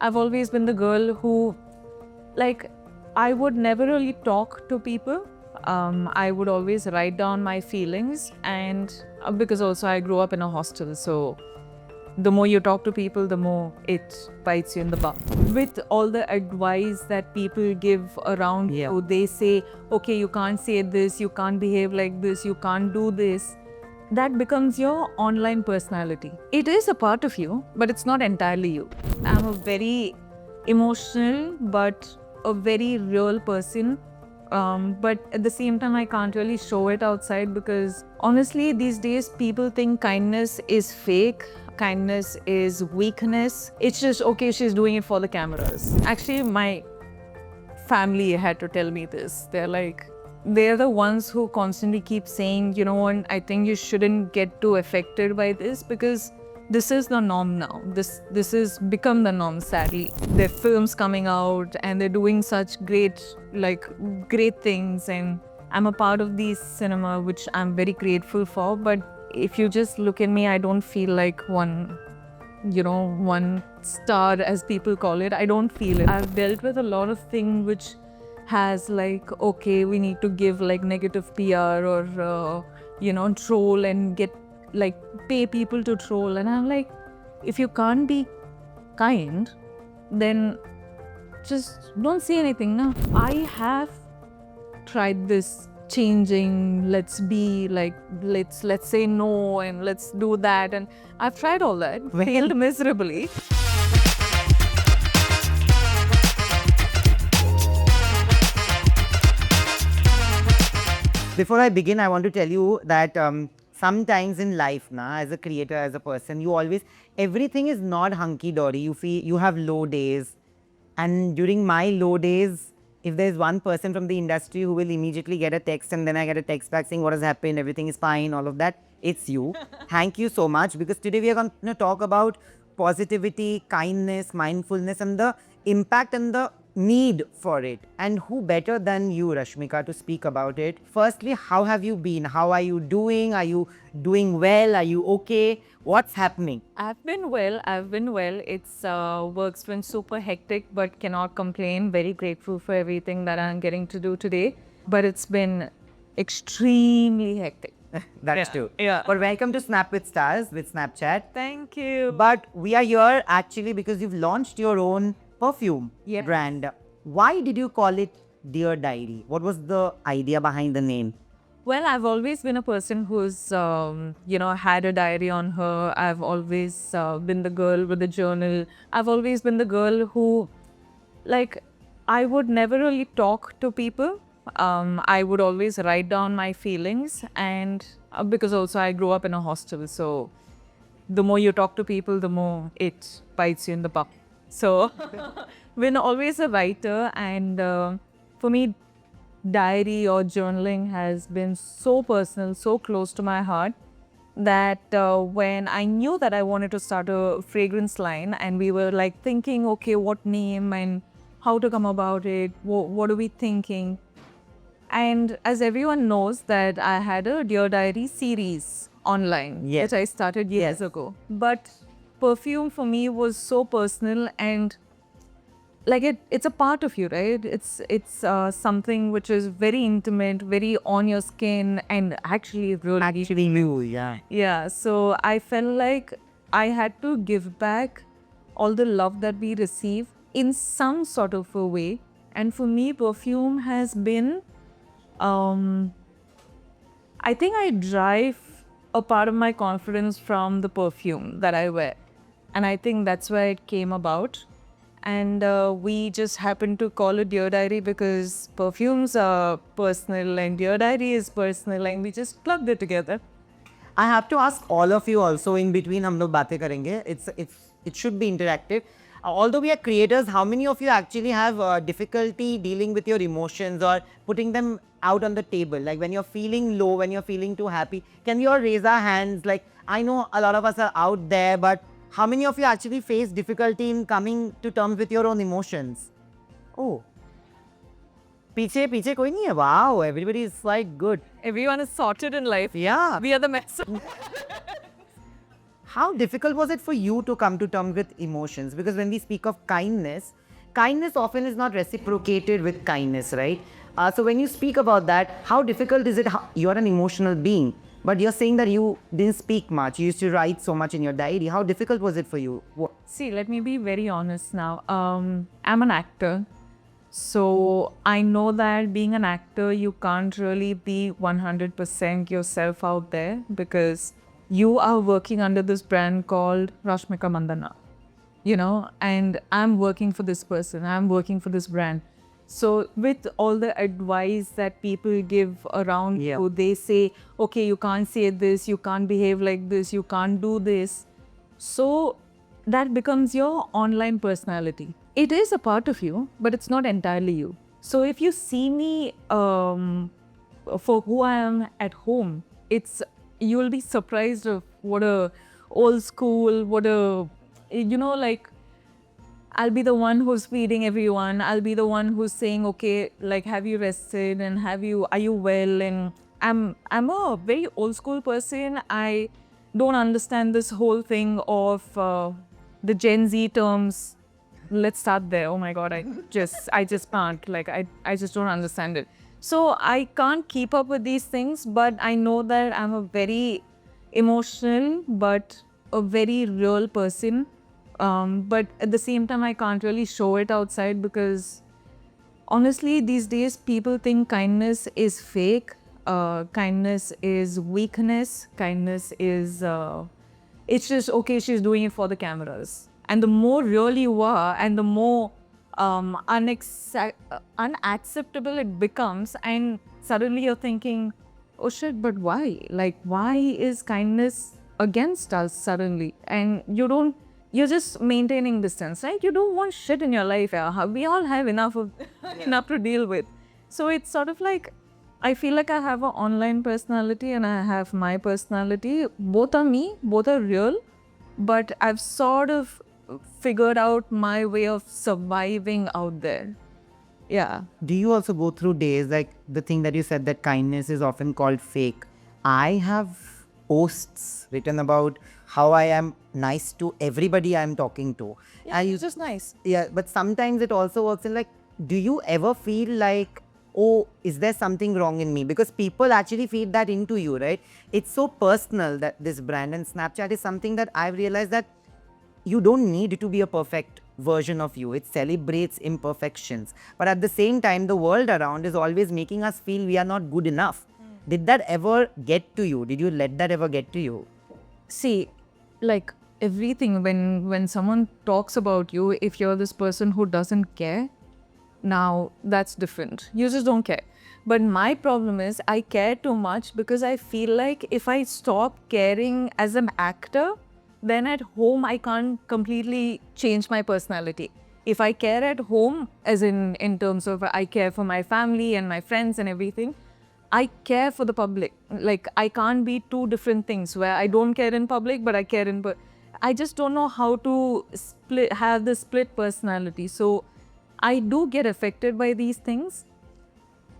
I've always been the girl who, like, I would never really talk to people. I would always write down my feelings, and because also I grew up in a hostel, so the more you talk to people, the more it bites you in the butt. With all the advice that people give around you, they say, okay, you can't say this, you can't behave like this, you can't do this. That becomes your online personality. It is a part of you, but it's not entirely you. I'm a very emotional, but a very real person. But at the same time, I can't really show it outside because honestly, these days, people think kindness is fake. Kindness is weakness. It's just, okay, she's doing it for the cameras. Actually, my family had to tell me this. They're the ones who constantly keep saying, you know, and I think you shouldn't get too affected by this because this is the norm now. This has become the norm, sadly. There are films coming out and they're doing such great things, and I'm a part of these cinema, which I'm very grateful for. But if you just look at me, I don't feel like one star, as people call it. I don't feel it. I've dealt with a lot of things which has okay, we need to give negative PR or troll and get pay people to troll, and I'm like, if you can't be kind, then just don't say anything. No, I have tried this changing, let's say no and let's do that, and I've tried all that, failed miserably. Before I begin, I want to tell you that sometimes in life, as a creator, as a person, everything is not hunky-dory. You have low days. And during my low days, if there's one person from the industry who will immediately get a text and then I get a text back saying what has happened, everything is fine, all of that, it's you. Thank you so much, because today we are going to talk about positivity, kindness, mindfulness, and the impact and the need for it. And who better than you, Rashmika, to speak about it? Firstly, how have you been? How are you doing? Are you doing well? Are you okay? What's happening? I've been well. It's work's been super hectic, but cannot complain. Very grateful for everything that I'm getting to do today. But it's been extremely hectic. That's true. Yeah. But welcome to Snap with Stars with Snapchat. Thank you. But we are here actually because you've launched your own perfume brand. Why did you call it Dear Diary? What was the idea behind the name? Well, I've always been a person who's, had a diary on her. I've always been the girl with the journal. I've always been the girl who, I would never really talk to people. I would always write down my feelings, and because also I grew up in a hostel, so the more you talk to people, the more it bites you in the butt. So, been always a writer, and for me, diary or journaling has been so personal, so close to my heart, that when I knew that I wanted to start a fragrance line, and we were thinking, okay, what name and how to come about it, what are we thinking? And as everyone knows, that I had a Dear Diary series online, which I started years ago. But perfume for me was so personal, and it's a part of you, right? It's something which is very intimate, very on your skin, and actually really new, yeah. Yeah, so I felt like I had to give back all the love that we receive in some sort of a way. And for me, perfume has been, I think I derive a part of my confidence from the perfume that I wear. And I think that's where it came about. And we just happened to call it Dear Diary because perfumes are personal and Dear Diary is personal, and we just plugged it together. I have to ask all of you also, in between hum log baatein karenge. It should be interactive. Although we are creators, how many of you actually have difficulty dealing with your emotions or putting them out on the table? Like when you're feeling low, when you're feeling too happy, can we all raise our hands? Like, I know a lot of us are out there, but how many of you actually face difficulty in coming to terms with your own emotions? Oh. Piche koi nahi hai. Wow, everybody is good. Everyone is sorted in life. Yeah. We are the mess. How difficult was it for you to come to terms with emotions? Because when we speak of kindness, kindness often is not reciprocated with kindness, right? So when you speak about that, how difficult is it? You're an emotional being, but you're saying that you didn't speak much. You used to write so much in your diary. How difficult was it for you? See, let me be very honest now. I'm an actor. So I know that being an actor, you can't really be 100% yourself out there because you are working under this brand called Rashmika Mandana, and I'm working for this person, I'm working for this brand. So with all the advice that people give around Yeah. you, they say, okay, you can't say this, you can't behave like this, you can't do this. So that becomes your online personality. It is a part of you, but it's not entirely you. So if you see me for who I am at home, you'll be surprised of what a old school, like I'll be the one who's feeding everyone. I'll be the one who's saying, okay, like, have you rested and are you well? And I'm a very old school person. I don't understand this whole thing of the Gen Z terms. Let's start there. Oh my God, I just can't. Like, I just don't understand it. So I can't keep up with these things, but I know that I'm a very emotional, but a very real person. But at the same time, I can't really show it outside because honestly, these days people think kindness is fake. Kindness is weakness. Kindness is, it's just, okay, she's doing it for the cameras. And the more real you are and the more unacceptable it becomes, and suddenly you're thinking, oh shit, but why? Like, why is kindness against us suddenly? And you're just maintaining distance, right? You don't want shit in your life. Yeah? We all have enough enough to deal with. So it's sort of like, I feel like I have an online personality and I have my personality. Both are me, both are real, but I've sort of figured out my way of surviving out there. Yeah. Do you also go through days like the thing that you said that kindness is often called fake? I have posts written about how I am nice to everybody I'm talking to. Yeah, And it's just nice. yeah, but sometimes it also works in like, do you ever feel like, oh, is there something wrong in me? Because people actually feed that into you, right? It's so personal, that this brand, and Snapchat is something that I've realized that you don't need to be a perfect version of you. It celebrates imperfections. But at the same time, the world around is always making us feel we are not good enough. Did that ever get to you? Did you let that ever get to you? See, like everything, when someone talks about you, if you're this person who doesn't care, now that's different. You just don't care. But my problem is I care too much because I feel like if I stop caring as an actor, then at home I can't completely change my personality. If I care at home, as in terms of I care for my family and my friends and everything, I care for the public. Like, I can't be two different things where I don't care in public, but I care in. I just don't know how to have the split personality. So I do get affected by these things,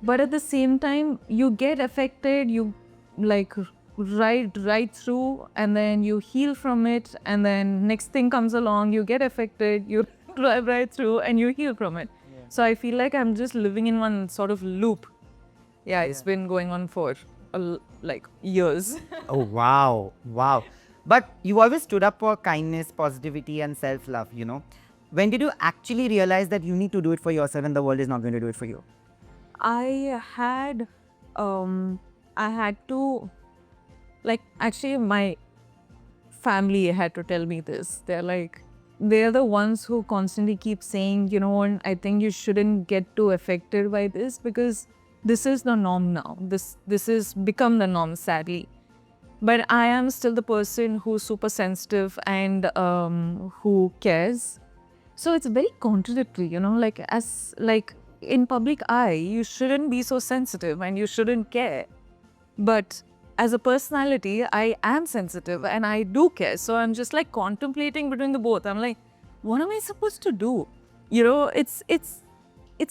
but at the same time, you get affected. You like right through, and then you heal from it, and then next thing comes along, you get affected, you drive right through, and you heal from it. So I feel like I'm just living in one sort of loop. Yeah, it's been going on for like years. Oh, wow. Wow. But you always stood up for kindness, positivity, and self love, you know. When did you actually realize that you need to do it for yourself and the world is not going to do it for you? I had to, like, actually my family had to tell me this. They're the ones who constantly keep saying, I think you shouldn't get too affected by this because this is the norm now. This is become the norm, sadly. But I am still the person who's super sensitive and who cares. So it's very contradictory, like in public eye, you shouldn't be so sensitive and you shouldn't care. But as a personality, I am sensitive and I do care. So I'm just like contemplating between the both. I'm like, what am I supposed to do? It's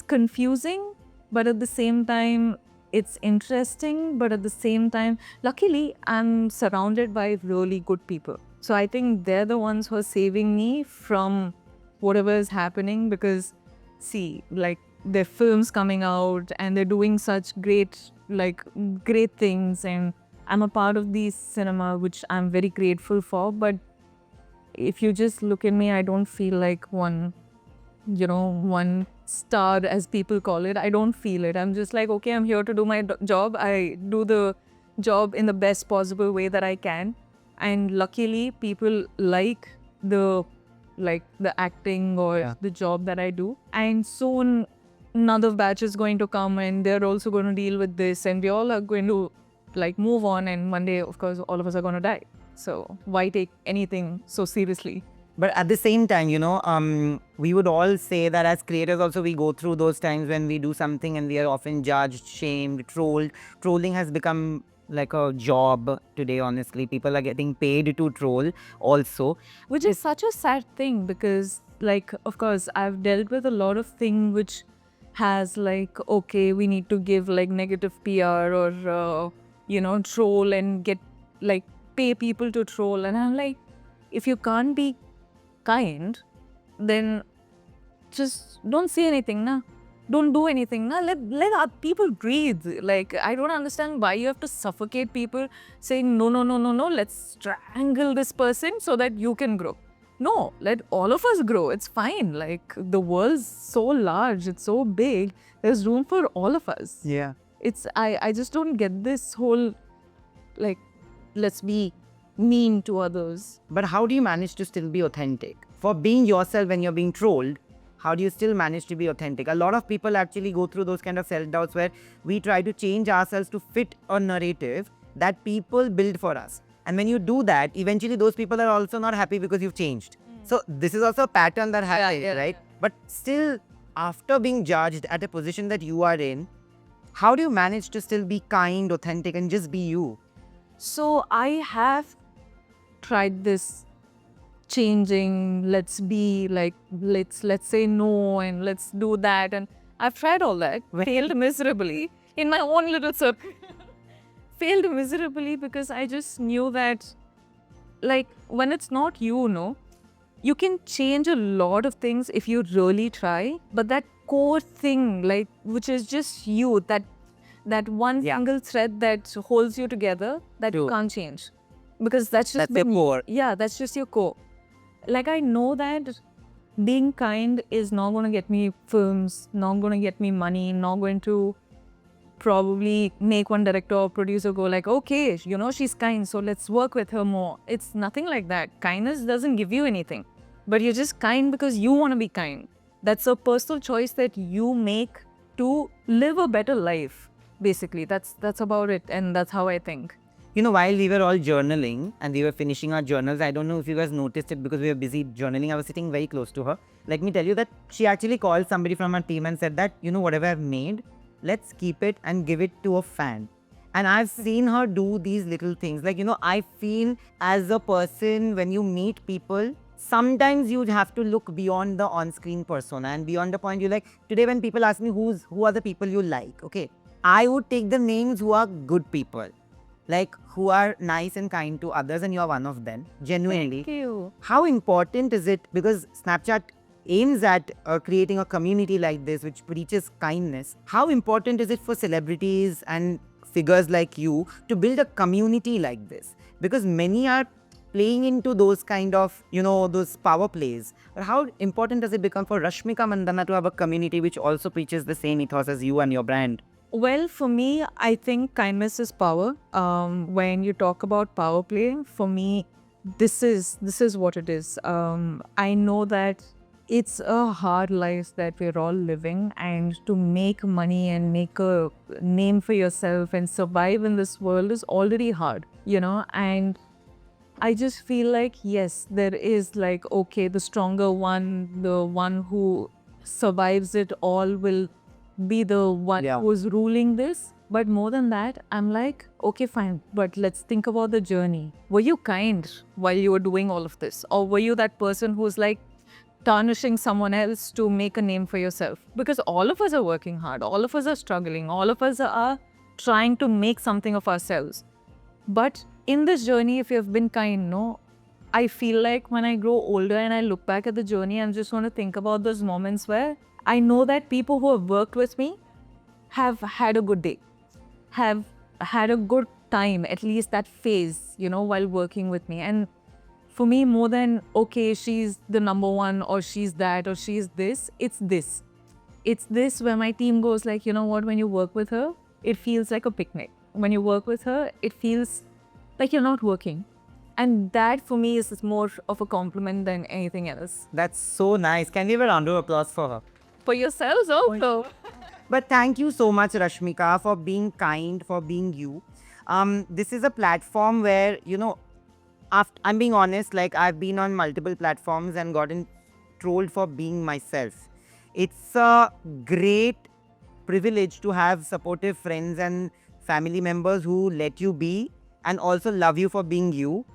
confusing, but at the same time, it's interesting. But at the same time, luckily, I'm surrounded by really good people. So I think they're the ones who are saving me from whatever is happening, because see, like, there are films coming out and they're doing such great things, and I'm a part of the cinema, which I'm very grateful for. But if you just look at me, I don't feel like one star, as people call it. I don't feel it. I'm just like, okay, I'm here to do my job. I do the job in the best possible way that I can. And luckily, people like the acting or the job that I do. And soon another batch is going to come and they're also going to deal with this, and we all are going to move on, and one day, of course, all of us are going to die. So why take anything so seriously? But at the same time, we would all say that as creators also we go through those times when we do something and we are often judged, shamed, trolled. Trolling has become like a job today, honestly. People are getting paid to troll also. Which is such a sad thing, because of course, I've dealt with a lot of things which has okay, we need to give negative PR or troll and get pay people to troll, and I'm like, if you can't be kind, then just don't say anything, na. Don't do anything, na. Let our people breathe. I don't understand why you have to suffocate people saying no, no, no, no, no, let's strangle this person so that you can grow. No, let all of us grow. It's fine. The world's so large, it's so big. There's room for all of us. Yeah. I just don't get this whole let's be mean to others. But how do you manage to still be authentic? For being yourself when you're being trolled, how do you still manage to be authentic? A lot of people actually go through those kind of self-doubts where we try to change ourselves to fit a narrative that people build for us. And when you do that, eventually those people are also not happy because you've changed. So this is also a pattern that happens, right? Yeah. But still, after being judged at a position that you are in, how do you manage to still be kind, authentic, and just be you? So I have tried this changing, let's be let's say no and let's do that, and I've tried all that, failed miserably in my own little circle. Failed miserably because I just knew that when it's not you can change a lot of things if you really try, but that core thing which is just you, that one single thread that holds you together, that you can't change, because that's just the core. Yeah, that's just your core. I know that being kind is not going to get me films, not going to get me money, not going to probably make one director or producer go okay, she's kind, so let's work with her more. It's nothing like that. Kindness doesn't give you anything, but you're just kind because you want to be kind. That's a personal choice that you make to live a better life. Basically, that's about it, and that's how I think. While we were all journaling and we were finishing our journals, I don't know if you guys noticed it because we were busy journaling. I was sitting very close to her. Let me tell you that she actually called somebody from our team and said that, whatever I've made, let's keep it and give it to a fan. And I've seen her do these little things. I feel as a person, when you meet people, sometimes you have to look beyond the on-screen persona and beyond the point. Today when people ask me who are the people you like, okay, I would take the names who are good people. Who are nice and kind to others, and you're one of them, genuinely. Thank you. How important is it, because Snapchat aims at creating a community like this which preaches kindness, how important is it for celebrities and figures like you to build a community like this? Because many are playing into those kind of, those power plays. But how important does it become for Rashmika Mandanna to have a community which also preaches the same ethos as you and your brand? Well, for me, I think kindness is power. When you talk about power play, for me, this is what it is. I know that it's a hard life that we're all living, and to make money and make a name for yourself and survive in this world is already hard, and I just feel yes, there is okay, the stronger one, the one who survives it all will be the one who's ruling this. But more than that, I'm okay, fine, but let's think about the journey. Were you kind while you were doing all of this? Or were you that person who's tarnishing someone else to make a name for yourself? Because all of us are working hard, all of us are struggling, all of us are trying to make something of ourselves. But in this journey, if you've been kind, I feel like when I grow older and I look back at the journey, I just want to think about those moments where I know that people who have worked with me have had a good day, have had a good time, at least that phase, while working with me. And for me, more than, okay, she's the number one, or she's that, or she's this, it's this. It's this where my team goes like, you know what, when you work with her, it feels like a picnic. When you work with her, it feels like you're not working. And that for me is more of a compliment than anything else. That's so nice. Can we have a round of applause for her? For yourselves also. But thank you so much, Rashmika, for being kind, for being you. This is a platform where, I'm being honest, like I've been on multiple platforms and gotten trolled for being myself. It's a great privilege to have supportive friends and family members who let you be and also love you for being you.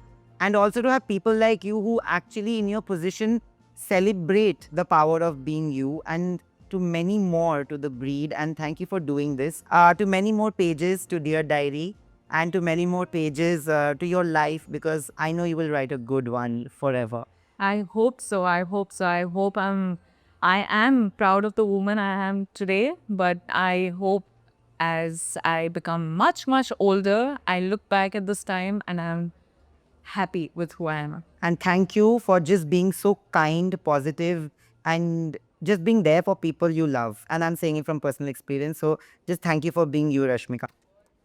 And also to have people like you who actually in your position celebrate the power of being you, and to many more to the breed. And thank you for doing this. To many more pages to Dear Diary, and to many more pages to your life, because I know you will write a good one forever. I hope so. I hope so. I am proud of the woman I am today, but I hope as I become much, much older, I look back at this time and I'm happy with who I am. And thank you for just being so kind, positive, and just being there for people you love. And I'm saying it from personal experience. So just thank you for being you, Rashmika.